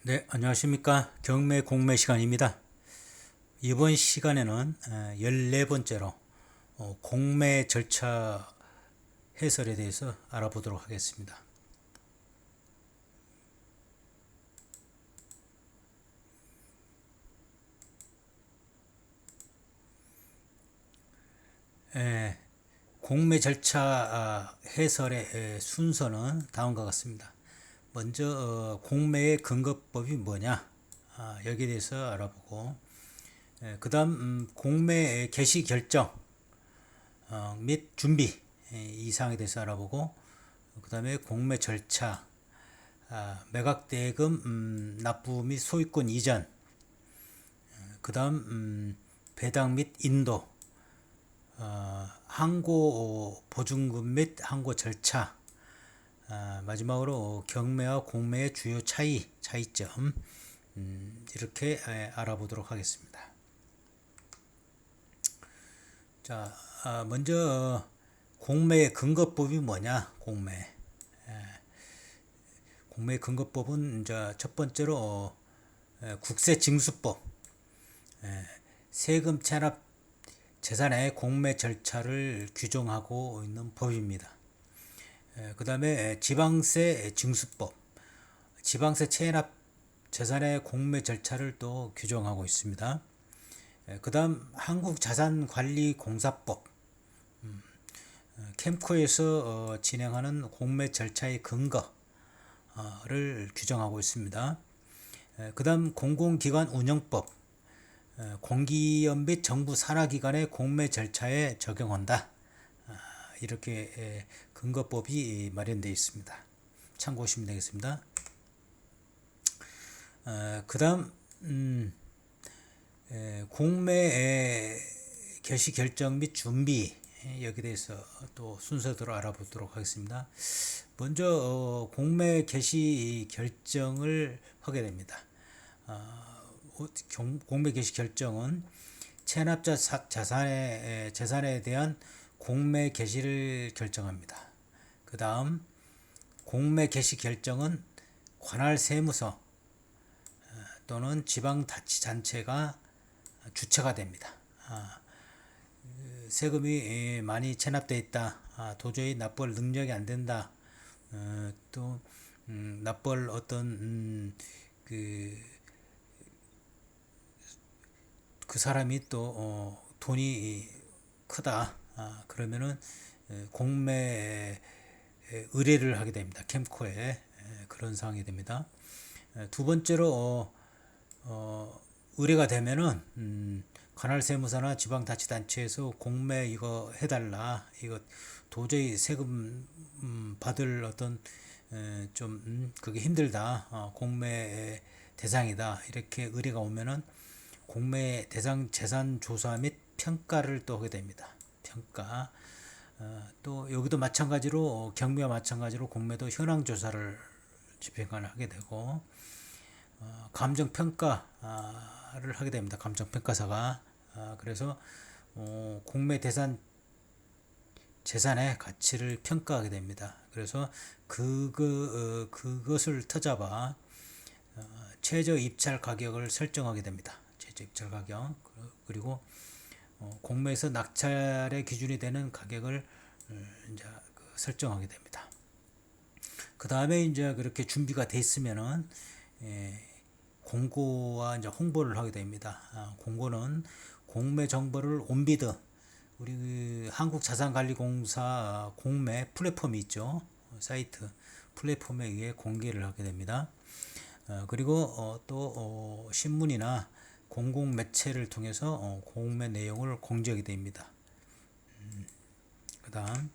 네, 안녕하십니까. 경매 공매 시간입니다. 이번 시간에는 14번째로 공매 절차 해설에 대해서 알아보도록 하겠습니다. 공매 절차 해설의 순서는 다음과 같습니다. 먼저 공매의 근거법이 뭐냐, 여기에 대해서 알아보고, 그 다음 공매 개시 결정 및 준비 이 사항에 대해서 알아보고, 그 다음에 공매 절차, 매각 대금 납부 및 소유권 이전, 그 다음 배당 및 인도, 항고 보증금 및 항고 절차, 마지막으로 경매와 공매의 주요 차이점, 이렇게 알아보도록 하겠습니다. 자, 먼저 공매의 근거법이 뭐냐? 공매의 근거법은 이제 첫 번째로 국세징수법, 세금 체납 재산의 공매 절차를 규정하고 있는 법입니다. 그 다음에 지방세 징수법, 지방세 체납 재산의 공매 절차를 또 규정하고 있습니다. 그 다음 한국자산관리공사법, 캠코에서 진행하는 공매 절차의 근거를 규정하고 있습니다. 그 다음 공공기관 운영법, 공기업 및 정부 산하기관의 공매 절차에 적용한다. 이렇게 근거법이 마련되어 있습니다. 참고하시면 되겠습니다. 그 다음 공매 개시 결정 및 준비, 여기에 대해서 또 순서대로 알아보도록 하겠습니다. 먼저 공매 개시 결정을 하게 됩니다. 공매 개시 결정은 체납자 재산에 대한 공매 개시를 결정합니다. 그 다음 공매 개시 결정은 관할 세무서 또는 지방자치단체가 주체가 됩니다. 세금이 많이 체납되어 있다, 도저히 납부할 능력이 안 된다, 또 납부할 어떤 그 사람이 또 돈이 크다, 그러면은 공매 의뢰를 하게 됩니다. 캠코에 그런 상황이 됩니다. 두 번째로 의뢰가 되면은 관할 세무서나 지방자치단체에서 공매 이거 해달라, 이거 도저히 세금 받을 어떤 좀 그게 힘들다, 공매 대상이다, 이렇게 의뢰가 오면은 공매 대상 재산 조사 및 평가를 또 하게 됩니다. 평가. 또 여기도 마찬가지로 경매와 마찬가지로 공매도 현황 조사를 집행을 하게 되고, 감정 평가를 하게 됩니다. 감정 평가사가. 그래서 공매 대상 재산의 가치를 평가하게 됩니다. 그래서 그것을 터잡아 최저 입찰 가격을 설정하게 됩니다. 최저 입찰 가격, 그리고 공매에서 낙찰의 기준이 되는 가격을 이제 설정하게 됩니다. 그 다음에 이제 그렇게 준비가 돼 있으면은 공고와 이제 홍보를 하게 됩니다. 공고는 공매 정보를 온비드, 우리 한국자산관리공사 공매 플랫폼이 있죠. 사이트 플랫폼에 의해 공개를 하게 됩니다. 그리고 또 신문이나 공공 매체를 통해서 공매 내용을 공지하게 됩니다. 그다음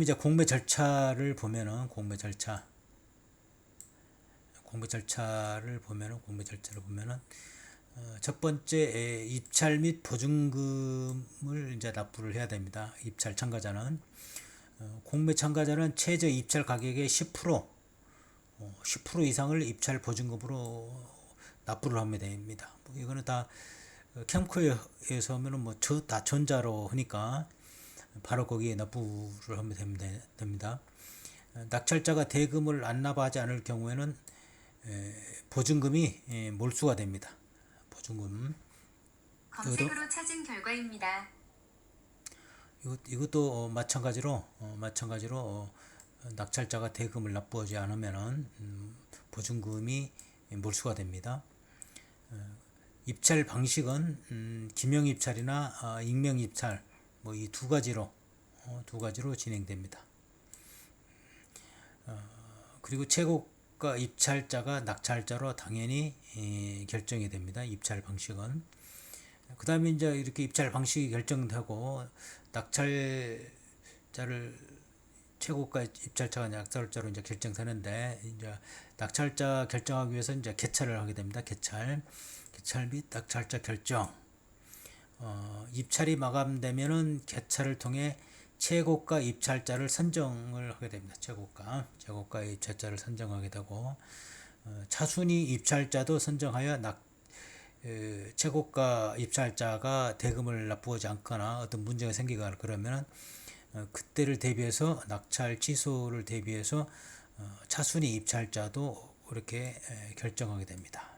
이제 공매 절차를 보면은 공매 절차를 보면은 첫 번째 입찰 및 보증금을 이제 납부를 해야 됩니다. 입찰 참가자는 공매 참가자는 최저 입찰 가격의 10% 이상을 입찰 보증금으로 납부를 하면 됩니다. 이거는 다 캠코에서 하면은 다 전자로 하니까 바로 거기에 납부를 하면 됩니다. 낙찰자가 대금을 안 납부하지 않을 경우에는 보증금이 몰수가 됩니다. 보증금. 검색으로 찾은 결과입니다. 이것도 마찬가지로 낙찰자가 대금을 납부하지 않으면은 보증금이 몰수가 됩니다. 입찰 방식은 기명 입찰이나 익명 입찰 뭐 이 두 가지로 진행됩니다. 그리고 최고가 입찰자가 낙찰자로 당연히 결정이 됩니다. 입찰 방식은. 그 다음에 이제 이렇게 입찰 방식이 결정되고 낙찰자를 최고가 입찰자가 낙찰자로 이제 결정되는데 이제 낙찰자 결정하기 위해서 이제 개찰을 하게 됩니다. 개찰 및 낙찰자 결정. 입찰이 마감되면은 개찰을 통해 최고가 입찰자를 선정을 하게 됩니다. 최고가 입찰자를 선정하게 되고 차순위 입찰자도 선정하여 최고가 입찰자가 대금을 납부하지 않거나 어떤 문제가 생기거나 그러면 그때를 대비해서 낙찰 취소를 대비해서 차순위 입찰자도 이렇게 결정하게 됩니다.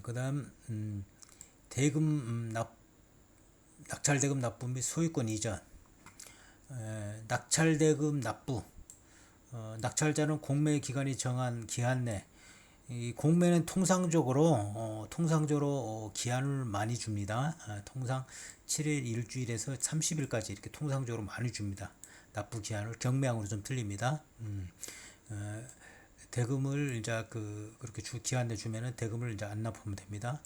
그다음 대금 낙찰 대금 납부 및 소유권 이전. 낙찰 대금 납부. 낙찰자는 공매 기간이 정한 기한 내. 이 공매는 통상적으로 기한을 많이 줍니다. 통상 7일 일주일에서 30일까지 이렇게 통상적으로 많이 줍니다. 납부 기한을 경매항으로 좀 틀립니다. 대금을 이제 그렇게 기한 내 주면은 대금을 이제 안 납부하면 됩니다.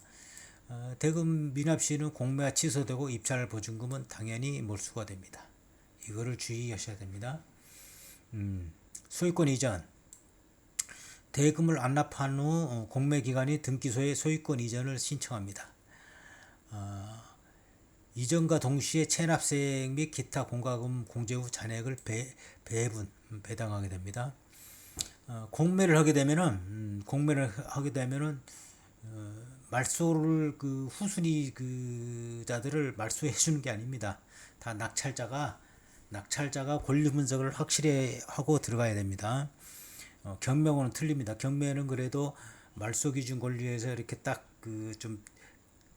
대금 미납 시는 공매가 취소되고 입찰 보증금은 당연히 몰수가 됩니다. 이거를 주의하셔야 됩니다. 소유권 이전. 대금을 안 납한 후 공매기관이 등기소에 소유권 이전을 신청합니다. 이전과 동시에 체납세액 및 기타 공과금 공제 후 잔액을 배당하게 됩니다. 공매를 하게 되면은 말소를 후순위 자들을 말소해 주는 게 아닙니다. 다 낙찰자가 권리 분석을 확실히 하고 들어가야 됩니다. 경매하고는 틀립니다. 경매는 그래도 말소 기준 권리에서 이렇게 딱 좀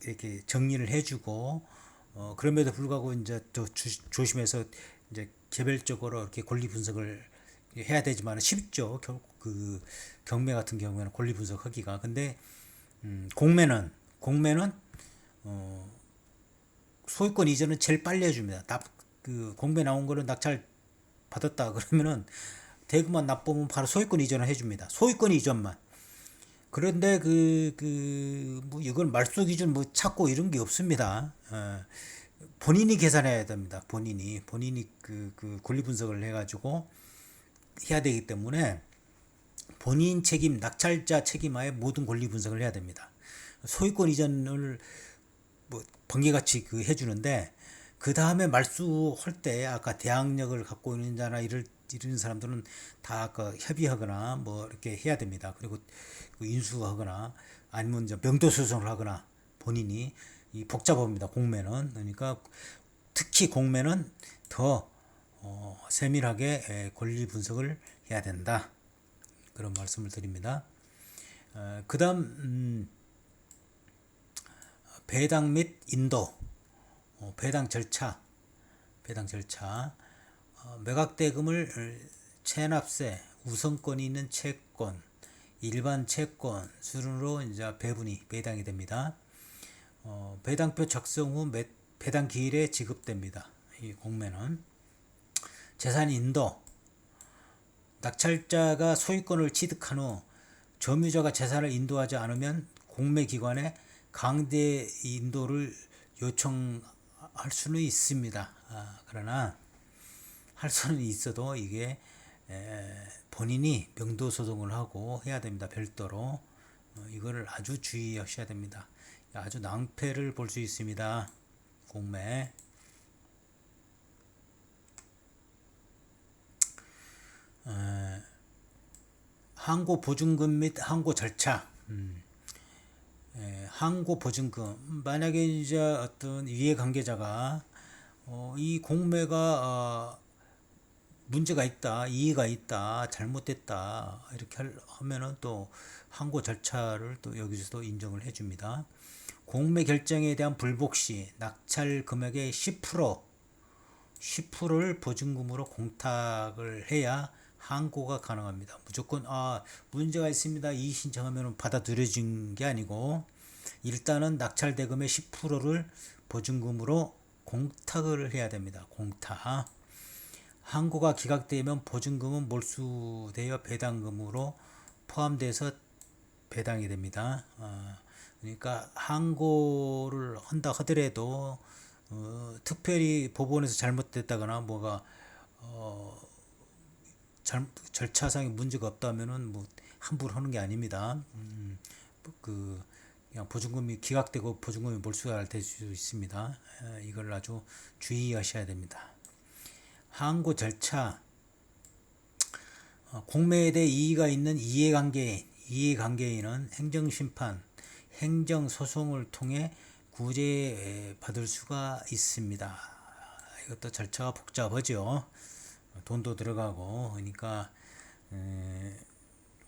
이렇게 정리를 해주고 그럼에도 불구하고 이제 또 조심해서 이제 개별적으로 이렇게 권리 분석을 해야 되지만 쉽죠. 경매 같은 경우에는 권리 분석하기가. 근데 공매는 소유권 이전은 제일 빨리 해줍니다. 공매 나온 거를 낙찰 받았다 그러면은 대금만 납부하면 바로 소유권 이전을 해줍니다. 소유권 이전만. 그런데 뭐 이건 말소 기준 뭐 찾고 이런 게 없습니다. 본인이 계산해야 됩니다. 본인이 권리 분석을 해가지고 해야 되기 때문에 본인 책임, 낙찰자 책임하에 모든 권리 분석을 해야 됩니다. 소유권 이전을 뭐 번개같이 해주는데 그 다음에 말수할 때 아까 대항력을 갖고 있는 자나 이런 사람들은 다 협의하거나 뭐 이렇게 해야 됩니다. 그리고 인수하거나 아니면 이제 명도 소송을 하거나 본인이 복잡합니다. 공매는. 그러니까 특히 공매는 더 세밀하게 권리 분석을 해야 된다. 그런 말씀을 드립니다. 그 다음 배당 및 인도. 배당 절차. 매각대금을 체납세, 우선권이 있는 채권, 일반 채권 순으로 이제 배당이 됩니다. 배당표 작성 후 배당 기일에 지급됩니다. 이 공매는. 재산 인도. 낙찰자가 소유권을 취득한 후 점유자가 재산을 인도하지 않으면 공매기관에 강제 인도를 요청할 수는 있습니다. 그러나 할 수는 있어도 이게 본인이 명도 소송을 하고 해야 됩니다. 별도로. 이거를 아주 주의하셔야 됩니다. 아주 낭패를 볼 수 있습니다. 공매. 항고 보증금 및 항고 절차. 항고 보증금. 만약에 이제 어떤 이해관계자가 이 공매가 문제가 있다, 이의가 있다, 잘못됐다 이렇게 하면은 또 항고 절차를 또 여기서도 인정을 해줍니다. 공매 결정에 대한 불복 시 낙찰 금액의 10%를 보증금으로 공탁을 해야 항고가 가능합니다. 무조건 문제가 있습니다 이의 신청하면 받아들여진 게 아니고 일단은 낙찰 대금의 10%를 보증금으로 공탁을 해야 됩니다. 공탁. 항고가 기각되면 보증금은 몰수되어 배당금으로 포함돼서 배당이 됩니다. 그러니까 항고를 한다 하더라도 특별히 법원에서 잘못됐다거나 뭐가 절차상의 문제가 없다면은 뭐 함부로 하는 게 아닙니다. 그냥 보증금이 기각되고 보증금이 몰수가 될 수 있습니다. 이걸 아주 주의하셔야 됩니다. 항고 절차. 공매에 대해 이의가 있는 이해관계인은 행정심판, 행정소송을 통해 구제받을 수가 있습니다. 이것도 절차가 복잡하죠. 돈도 들어가고 그러니까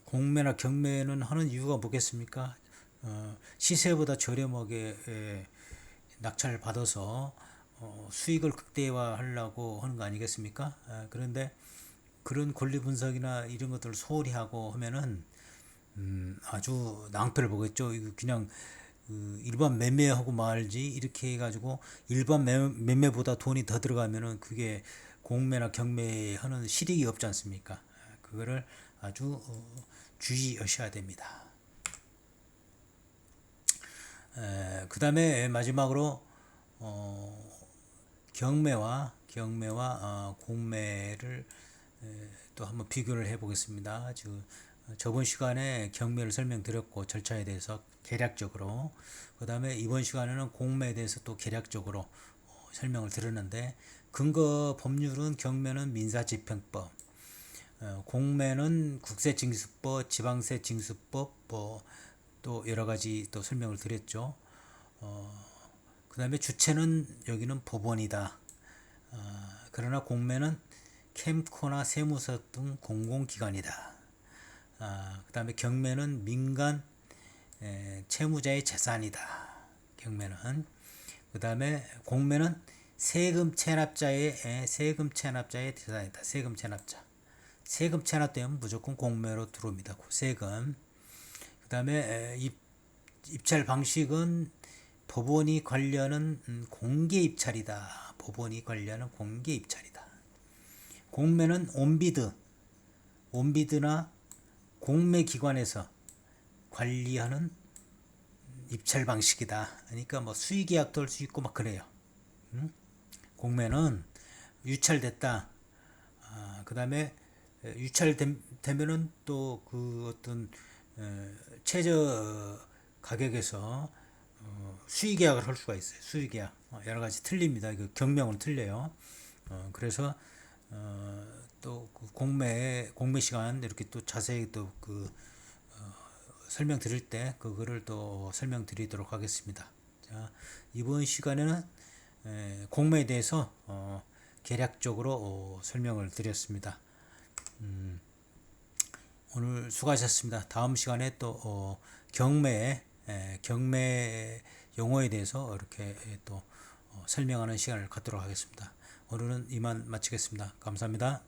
공매나 경매는 하는 이유가 뭐겠습니까? 시세보다 저렴하게 낙찰을 받아서 수익을 극대화하려고 하는 거 아니겠습니까? 그런데 그런 권리 분석이나 이런 것들을 소홀히 하고 하면은 아주 낭패를 보겠죠. 이거 그냥 일반 매매하고 말지 이렇게 해가지고 일반 매매보다 돈이 더 들어가면은 그게 공매나 경매하는 실익이 없지 않습니까? 그거를 아주 주의하셔야 됩니다. 그 다음에 마지막으로 경매와 공매를 또 한번 비교를 해 보겠습니다. 저번 시간에 경매를 설명드렸고 절차에 대해서 개략적으로, 그 다음에 이번 시간에는 공매에 대해서 또 개략적으로 설명을 드렸는데, 근거 법률은 경매는 민사집행법, 공매는 국세징수법, 지방세징수법, 또 여러 가지 또 설명을 드렸죠. 그 다음에 주체는 여기는 법원이다. 그러나 공매는 캠코나 세무서 등 공공기관이다. 그 다음에 경매는 민간 채무자의 재산이다. 경매는. 그 다음에 공매는 세금 체납자의 재산이다. 세금 체납자. 세금 체납되면 무조건 공매로 들어옵니다. 세금. 그 다음에 입찰 방식은 법원이 관리하는 공개 입찰이다. 법원이 관리하는 공개 입찰이다. 공매는 온비드나 공매기관에서 관리하는 입찰 방식이다. 그러니까 뭐 수의계약도 할 수 있고 막 그래요. 공매는 유찰됐다. 그 다음에 유찰되면은 또 그 어떤 최저 가격에서 수의계약을 할 수가 있어요. 수의계약 여러 가지 틀립니다. 이거 경명은 틀려요. 그래서 또 그 공매 시간 이렇게 또 자세히 또 설명드릴 때 그거를 또 설명드리도록 하겠습니다. 자, 이번 시간에는 공매에 대해서 개략적으로 설명을 드렸습니다. 오늘 수고하셨습니다. 다음 시간에 또 경매 용어에 대해서 이렇게 또 설명하는 시간을 갖도록 하겠습니다. 오늘은 이만 마치겠습니다. 감사합니다.